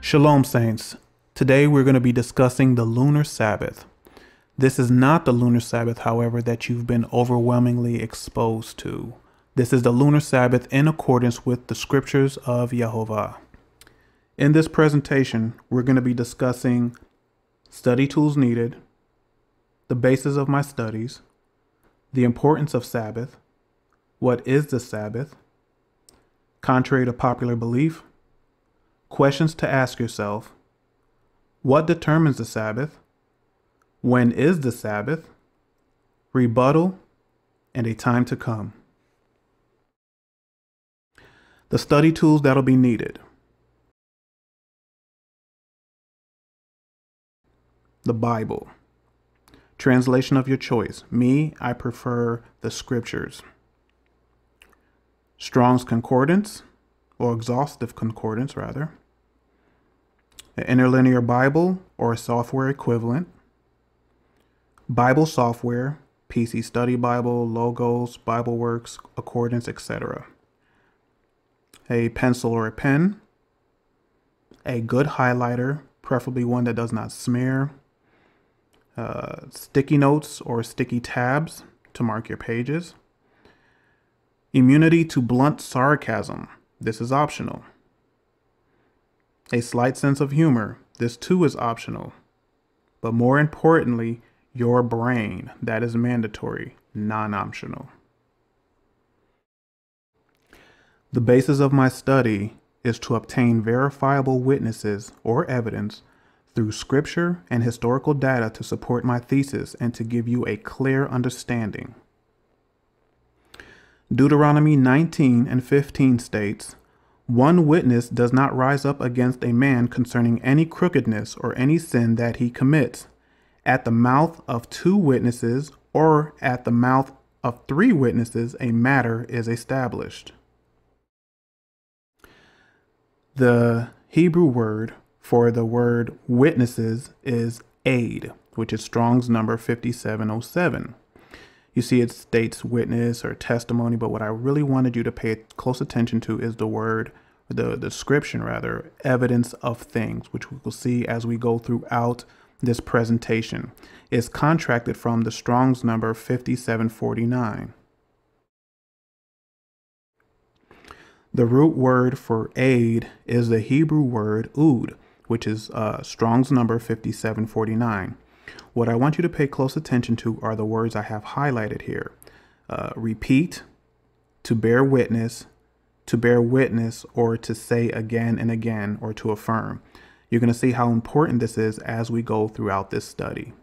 Shalom, saints. Today we're going to be discussing the lunar Sabbath. This is not the lunar Sabbath, however, that you've been overwhelmingly exposed to. This is the lunar Sabbath in accordance with the scriptures of Yehovah. In this presentation, we're going to be discussing study tools needed, the basis of my studies, the importance of Sabbath, what is the Sabbath, contrary to popular belief, questions to ask yourself, what determines the Sabbath, when is the Sabbath, rebuttal, and a time to come. The study tools that'll be needed. The Bible. Translation of your choice. Me, I prefer the scriptures. Strong's Concordance, or Exhaustive Concordance, rather. An interlinear Bible, or a software equivalent. Bible software, PC Study Bible, Logos, BibleWorks, Accordance, etc. A pencil or a pen. A good highlighter, preferably one that does not smear. Sticky notes or sticky tabs to mark your pages. Immunity to blunt sarcasm. This is optional. A slight sense of humor. This too is optional. But more importantly, your brain. That is mandatory, non-optional. The basis of my study is to obtain verifiable witnesses or evidence through scripture and historical data to support my thesis and to give you a clear understanding. Deuteronomy 19 and 15 states, "One witness does not rise up against a man concerning any crookedness or any sin that he commits. At the mouth of 2 witnesses or at the mouth of 3 witnesses, a matter is established." The Hebrew word for the word witnesses is aid, which is Strong's number 5707. You see, it states witness or testimony, but what I really wanted you to pay close attention to is the word, the description rather, evidence of things, which we will see as we go throughout this presentation. Is contracted from the Strong's number 5749. The root word for aid is the Hebrew word ood, which is Strong's number 5749. What I want you to pay close attention to are the words I have highlighted here. Repeat, to bear witness, or to say again and again, or to affirm. You're going to see how important this is as we go throughout this study.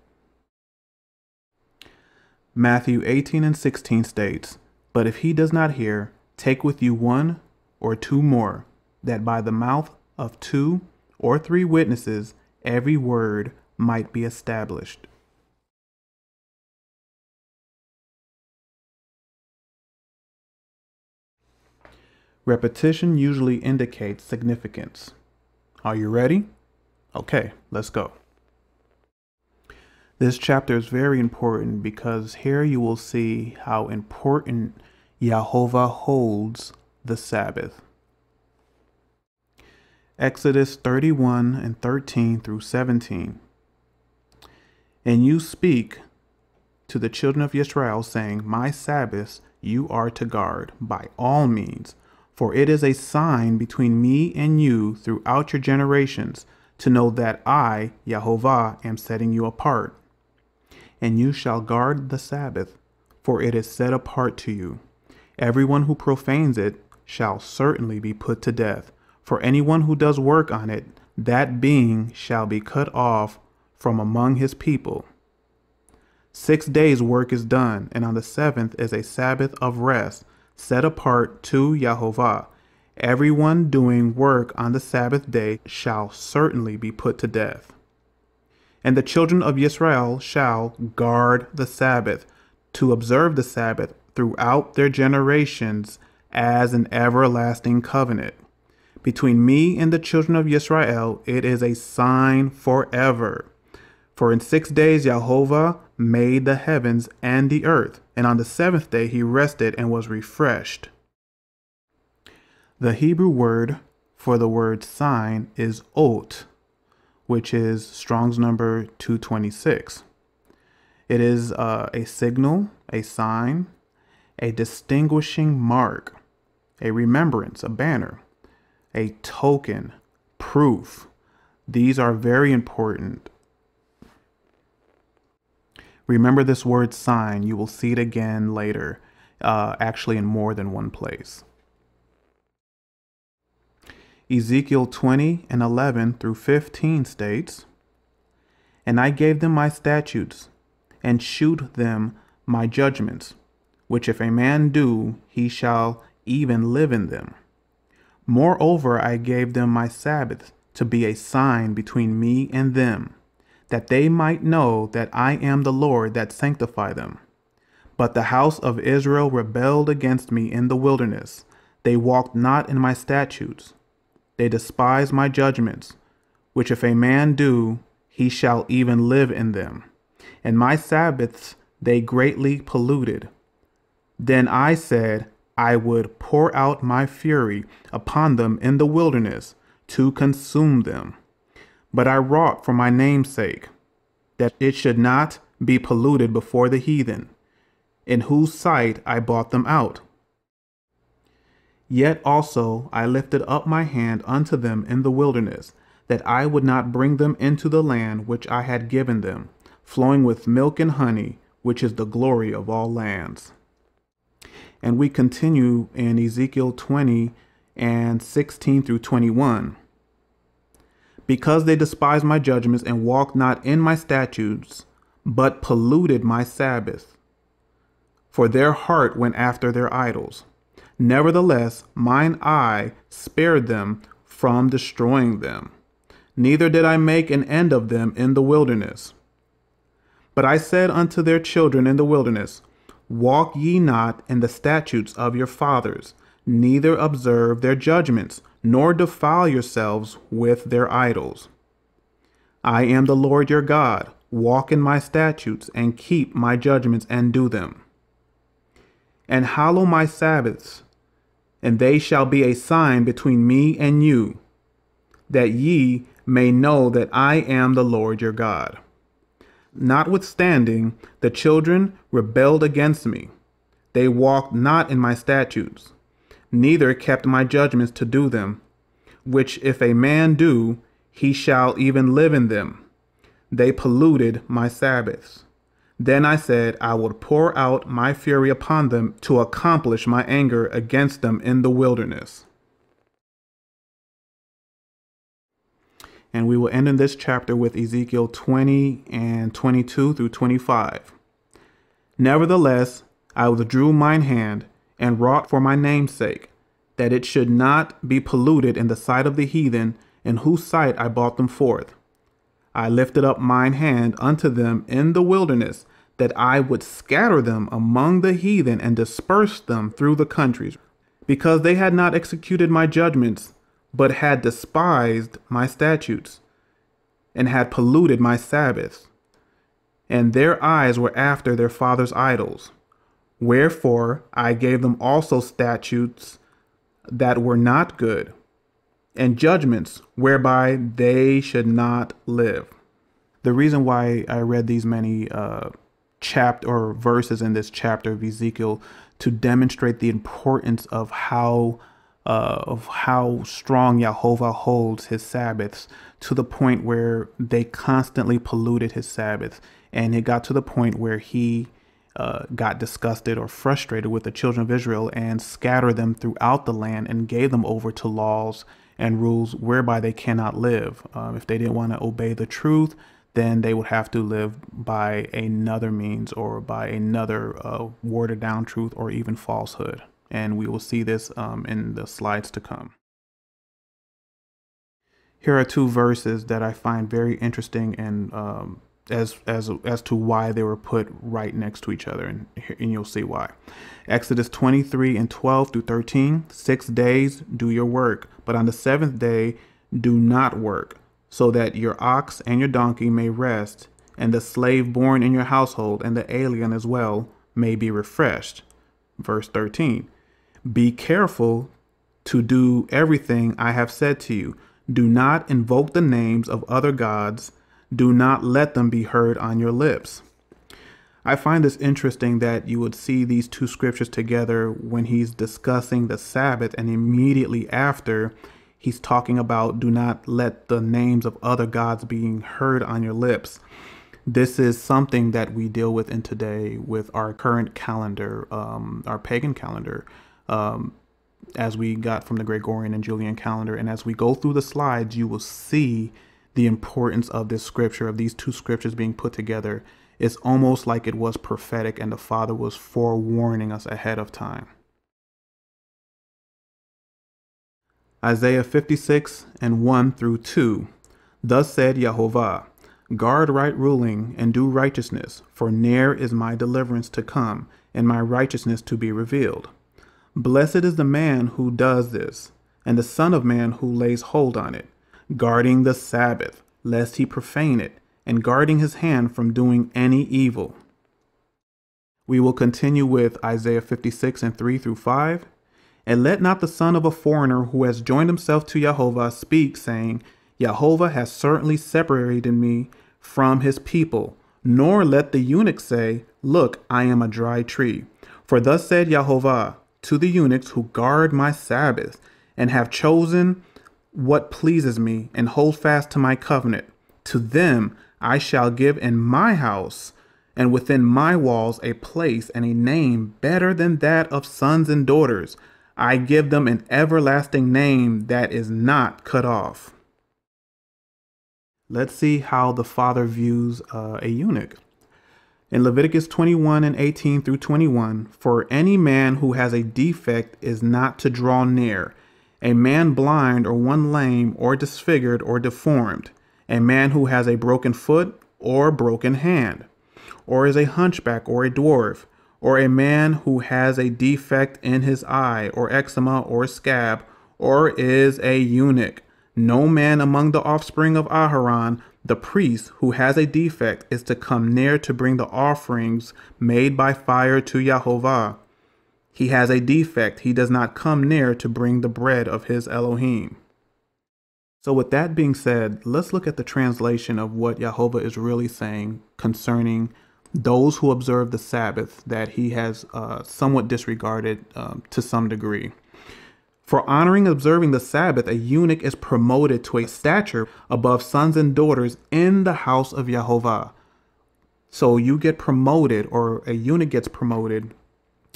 Matthew 18 and 16 states, "But if he does not hear, take with you 1 or 2 more, that by the mouth of 2 or 3 witnesses every word might be established." Repetition usually indicates significance. Are you ready? Okay, let's go. This chapter is very important because here you will see how important Yehovah holds the Sabbath. Exodus 31 and 13 through 17. "And you speak to the children of Israel, saying, My Sabbaths you are to guard by all means, for it is a sign between me and you throughout your generations, to know that I, Yehovah, am setting you apart. And you shall guard the Sabbath, for it is set apart to you. Everyone who profanes it shall certainly be put to death. For anyone who does work on it, that being shall be cut off from among his people. 6 days work is done, and on the 7th is a Sabbath of rest, set apart to Yehovah. Everyone doing work on the Sabbath day shall certainly be put to death. And the children of Israel shall guard the Sabbath, to observe the Sabbath throughout their generations as an everlasting covenant. Between me and the children of Israel, it is a sign forever. For in 6 days Yehovah made the heavens and the earth, and on the 7th day he rested and was refreshed." The Hebrew word for the word sign is ot, which is Strong's number 226. It is a signal, a sign, a distinguishing mark, a remembrance, a banner, a token, proof. These are very important. Remember this word sign. You will see it again later, actually in more than one place. Ezekiel 20:11 through 15 states, "And I gave them my statutes, and shewed them my judgments, which if a man do, he shall even live in them. Moreover, I gave them my Sabbaths to be a sign between me and them, that they might know that I am the Lord that sanctify them. But the house of Israel rebelled against me in the wilderness. They walked not in my statutes. They despised my judgments, which if a man do, he shall even live in them. And my Sabbaths they greatly polluted. Then I said, I would pour out my fury upon them in the wilderness to consume them. But I wrought for my name's sake, that it should not be polluted before the heathen, in whose sight I bought them out. Yet also I lifted up my hand unto them in the wilderness, that I would not bring them into the land which I had given them, flowing with milk and honey, which is the glory of all lands." And we continue in Ezekiel 20:16 through 21. "Because they despised my judgments and walked not in my statutes, but polluted my Sabbath, for their heart went after their idols. Nevertheless, mine eye spared them from destroying them, neither did I make an end of them in the wilderness. But I said unto their children in the wilderness, Walk ye not in the statutes of your fathers, neither observe their judgments, nor defile yourselves with their idols. I am the Lord your God. Walk in my statutes, and keep my judgments, and do them. And hallow my Sabbaths, and they shall be a sign between me and you, that ye may know that I am the Lord your God. Notwithstanding, the children rebelled against me. They walked not in my statutes, neither kept my judgments to do them, which if a man do, he shall even live in them. They polluted my Sabbaths. Then I said, I would pour out my fury upon them to accomplish my anger against them in the wilderness." And we will end in this chapter with Ezekiel 20:22 through 25. "Nevertheless, I withdrew mine hand and wrought for my name's sake, that it should not be polluted in the sight of the heathen, in whose sight I brought them forth. I lifted up mine hand unto them in the wilderness, that I would scatter them among the heathen and disperse them through the countries, because they had not executed my judgments, but had despised my statutes, and had polluted my Sabbaths, and their eyes were after their fathers' idols. Wherefore I gave them also statutes that were not good, and judgments whereby they should not live." The reason why I read these many chapter or verses in this chapter of Ezekiel to demonstrate the importance of how strong Jehovah holds his Sabbaths, to the point where they constantly polluted his Sabbath, and it got to the point where he got disgusted or frustrated with the children of Israel and scattered them throughout the land and gave them over to laws and rules whereby they cannot live. If they didn't want to obey the truth, then they would have to live by another means or by another watered down truth or even falsehood. And we will see this in the slides to come. Here are two verses that I find very interesting, and as to why they were put right next to each other, and you'll see why. Exodus 23:12 through 13. 6 days do your work, but on the seventh day do not work, so that your ox and your donkey may rest, and the slave born in your household and the alien as well may be refreshed. Verse 13. Be careful to do everything I have said to you. Do not invoke the names of other gods. Do not let them be heard on your lips. I find this interesting that you would see these two scriptures together when he's discussing the Sabbath, and immediately after he's talking about do not let the names of other gods being heard on your lips. This is something that we deal with in today with our current calendar, our pagan calendar, as we got from the Gregorian and Julian calendar. And as we go through the slides, you will see the importance of this scripture, of these two scriptures being put together. It's almost like it was prophetic and the Father was forewarning us ahead of time. Isaiah 56 and 1 through 2. Thus said Yahovah, guard right ruling and do righteousness, for near is my deliverance to come, and my righteousness to be revealed. Blessed is the man who does this, and the Son of Man who lays hold on it, guarding the Sabbath, lest he profane it, and guarding his hand from doing any evil. We will continue with Isaiah 56 and 3 through 5. And let not the son of a foreigner who has joined himself to Yahovah speak, saying, Yahovah has certainly separated me from his people. Nor let the eunuch say, look, I am a dry tree. For thus said Yahovah to the eunuchs who guard my Sabbath, and have chosen what pleases me, and hold fast to my covenant. To them I shall give in my house and within my walls a place and a name better than that of sons and daughters. I give them an everlasting name that is not cut off. Let's see how the Father views a eunuch. In Leviticus 21 and 18 through 21, for any man who has a defect is not to draw near, a man blind or one lame or disfigured or deformed, a man who has a broken foot or broken hand, or is a hunchback or a dwarf, or a man who has a defect in his eye or eczema or scab, or is a eunuch. No man among the offspring of Aharon, the priest, who has a defect is to come near to bring the offerings made by fire to Yahovah. He has a defect. He does not come near to bring the bread of his Elohim. So with that being said, let's look at the translation of what Yahovah is really saying concerning those who observe the Sabbath that he has somewhat disregarded to some degree. For honoring and observing the Sabbath, a eunuch is promoted to a stature above sons and daughters in the house of Yahovah. So you get promoted, or a eunuch gets promoted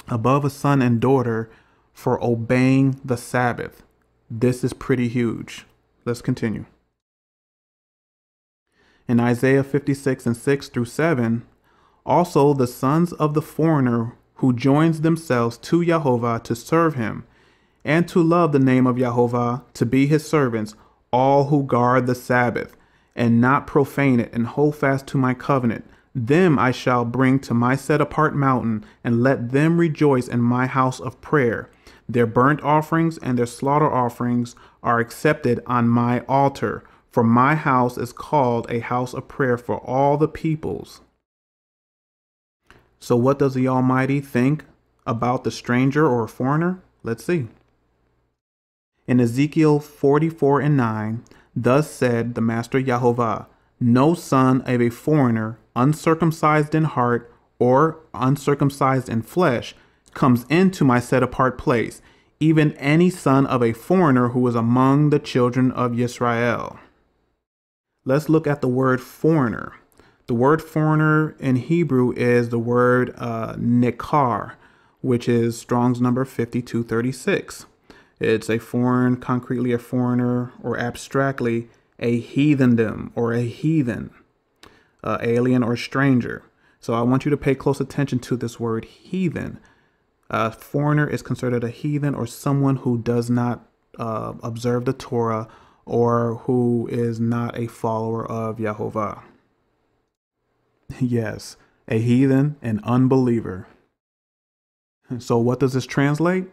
above a son and daughter for obeying the Sabbath. This is pretty huge. Let's continue. In Isaiah 56 and 6 through 7, also the sons of the foreigner who joins themselves to Yahovah to serve him, and to love the name of Yahovah, to be his servants, all who guard the Sabbath, and not profane it, and hold fast to my covenant. Them I shall bring to my set-apart mountain, and let them rejoice in my house of prayer. Their burnt offerings and their slaughter offerings are accepted on my altar, for my house is called a house of prayer for all the peoples. So what does the Almighty think about the stranger or foreigner? Let's see. In Ezekiel 44 and 9, thus said the Master Yahovah, no son of a foreigner, uncircumcised in heart or uncircumcised in flesh, comes into my set-apart place, even any son of a foreigner who is among the children of Israel. Let's look at the word foreigner. The word foreigner in Hebrew is the word nikar, which is Strong's number 5236. It's a foreign, concretely a foreigner, or abstractly a heathendom or a heathen, alien or stranger. So I want you to pay close attention to this word heathen. A foreigner is considered a heathen, or someone who does not observe the Torah, or who is not a follower of Yahovah. Yes, a heathen, an unbeliever. So what does this translate?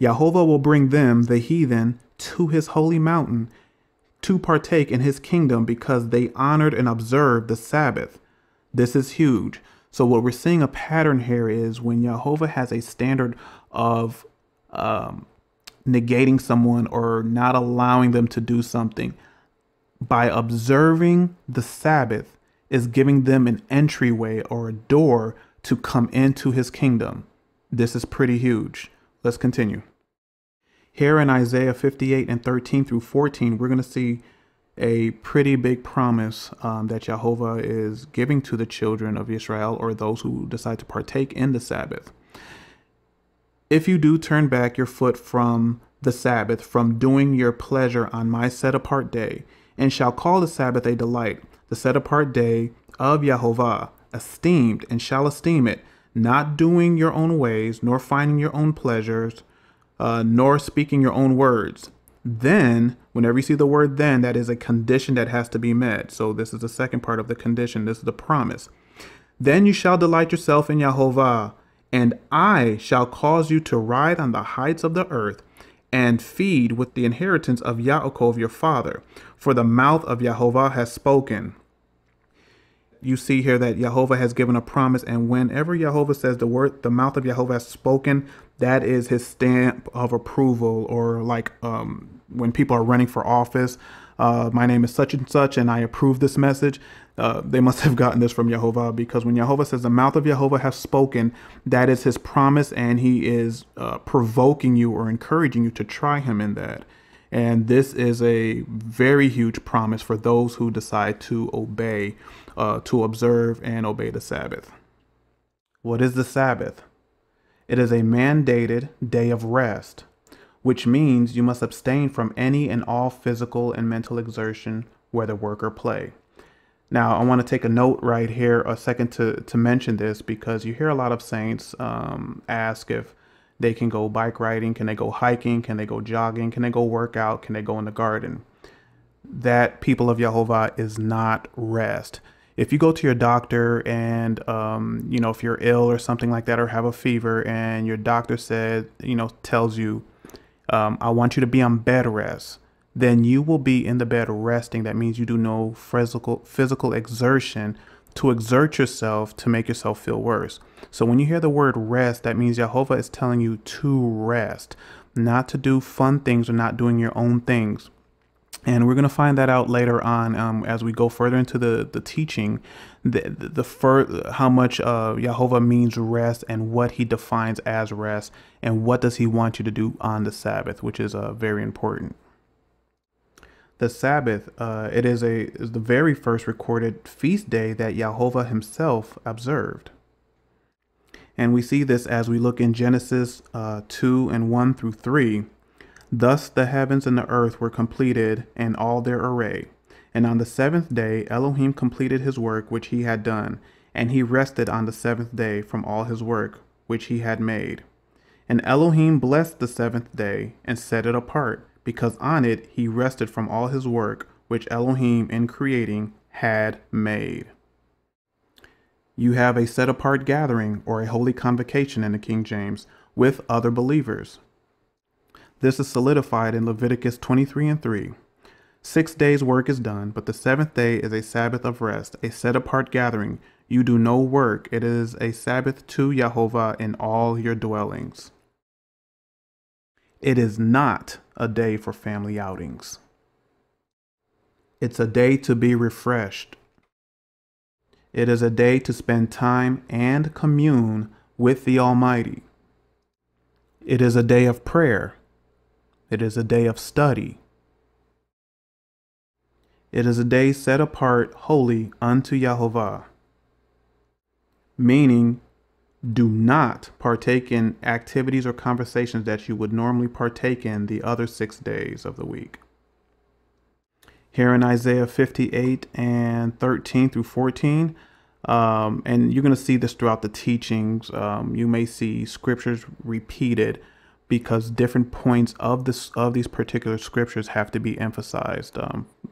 Yahovah will bring them, the heathen, to his holy mountain to partake in his kingdom because they honored and observed the Sabbath. This is huge. So what we're seeing a pattern here is when Yahovah has a standard of negating someone or not allowing them to do something. By observing the Sabbath is giving them an entryway or a door to come into his kingdom. This is pretty huge. Let's continue. Here in Isaiah 58 and 13 through 14, we're going to see a pretty big promise that Jehovah is giving to the children of Israel, or those who decide to partake in the Sabbath. If you do turn back your foot from the Sabbath, from doing your pleasure on my set apart day, and shall call the Sabbath a delight, the set apart day of Jehovah, esteemed, and shall esteem it, not doing your own ways, nor finding your own pleasures, nor speaking your own words. Then, whenever you see the word then, that is a condition that has to be met. So this is the second part of the condition. This is the promise. Then you shall delight yourself in Jehovah, and I shall cause you to ride on the heights of the earth, and feed with the inheritance of Yaakov your father. For the mouth of Jehovah has spoken. You see here that Jehovah has given a promise, and whenever Jehovah says the word, the mouth of Jehovah has spoken, that is his stamp of approval. Or like when people are running for office, my name is such and such, and I approve this message. They must have gotten this from Jehovah, because when Jehovah says the mouth of Jehovah has spoken, that is his promise, and he is provoking you or encouraging you to try him in that. And this is a very huge promise for those who decide to obey, to observe and obey the Sabbath. What is the Sabbath? It is a mandated day of rest, which means you must abstain from any and all physical and mental exertion, whether work or play. Now, I want to take a note right here, a second to mention this, because you hear a lot of saints ask if they can go bike riding, can they go hiking, can they go jogging, can they go work out, can they go in the garden. That, people of Jehovah, is not rest. If you go to your doctor and, you know, if you're ill or something like that, or have a fever, and your doctor said, you know, tells you, I want you to be on bed rest, then you will be in the bed resting. That means you do no physical exertion to exert yourself to make yourself feel worse. So when you hear the word rest, that means Jehovah is telling you to rest, not to do fun things or not doing your own things. And we're going to find that out later on as we go further into the teaching, how much Jehovah means rest and what he defines as rest and what does he want you to do on the Sabbath, which is very important. The Sabbath, is the very first recorded feast day that Jehovah himself observed. And we see this as we look in Genesis 2 and 1 through 3. Thus the heavens and the earth were completed and all their array. And on the seventh day Elohim completed his work which he had done, and he rested on the seventh day from all his work which he had made. And Elohim blessed the seventh day and set it apart, because on it he rested from all his work which Elohim in creating had made. You have a set apart gathering, or a holy convocation in the King James, with other believers. This is solidified in Leviticus 23 and 3. 6 days work is done, but the seventh day is a Sabbath of rest, a set apart gathering. You do no work. It is a Sabbath to Jehovah in all your dwellings. It is not a day for family outings. It's a day to be refreshed. It is a day to spend time and commune with the Almighty. It is a day of prayer. It is a day of study. It is a day set apart holy unto Jehovah. Meaning, do not partake in activities or conversations that you would normally partake in the other 6 days of the week. Here in Isaiah 58 and 13 through 14, and you're going to see this throughout the teachings. You may see scriptures repeated because different points of these particular scriptures have to be emphasized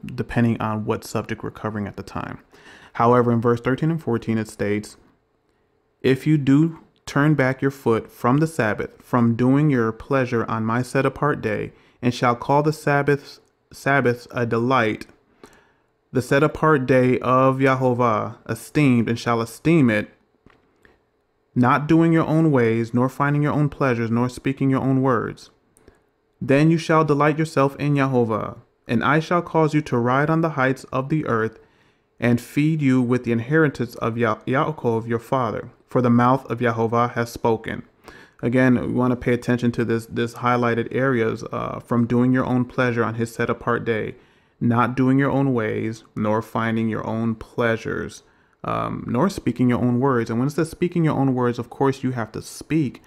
depending on what subject we're covering at the time. However, in verse 13 and 14, it states, if you do turn back your foot from the Sabbath, from doing your pleasure on my set apart day, and shall call the Sabbaths a delight, the set apart day of Jehovah esteemed, and shall esteem it, not doing your own ways, nor finding your own pleasures, nor speaking your own words. Then you shall delight yourself in Jehovah, and I shall cause you to ride on the heights of the earth, and feed you with the inheritance of Yaakov your father, for the mouth of Jehovah has spoken. Again, we want to pay attention to this highlighted areas from doing your own pleasure on his set apart day, not doing your own ways, nor finding your own pleasures, nor speaking your own words. And when it says speaking your own words, of course you have to speak,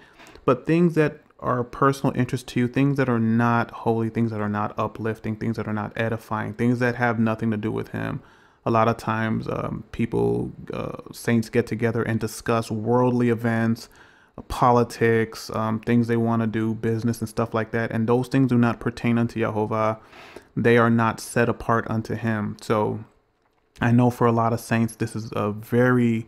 but things that are personal interest to you, things that are not holy, things that are not uplifting, things that are not edifying, things that have nothing to do with him. A lot of times saints get together and discuss worldly events, politics, things they want to do, business and stuff like that. And those things do not pertain unto Jehovah. They are not set apart unto him. So I know for a lot of saints, this is a very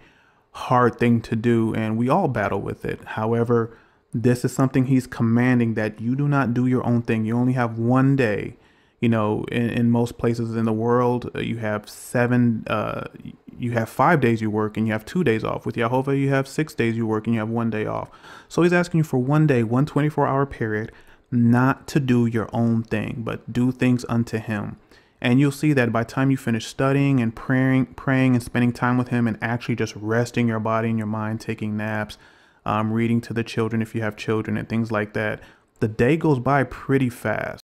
hard thing to do, and we all battle with it. However, this is something he's commanding, that you do not do your own thing. You only have one day. You know, in most places in the world, you have 5 days you work and you have 2 days off. With Jehovah, you have 6 days you work and you have 1 day off. So he's asking you for 1 day, 1 24-hour period, not to do your own thing, but do things unto him. And you'll see that by the time you finish studying and praying and spending time with him and actually just resting your body and your mind, taking naps, reading to the children if you have children and things like that, the day goes by pretty fast.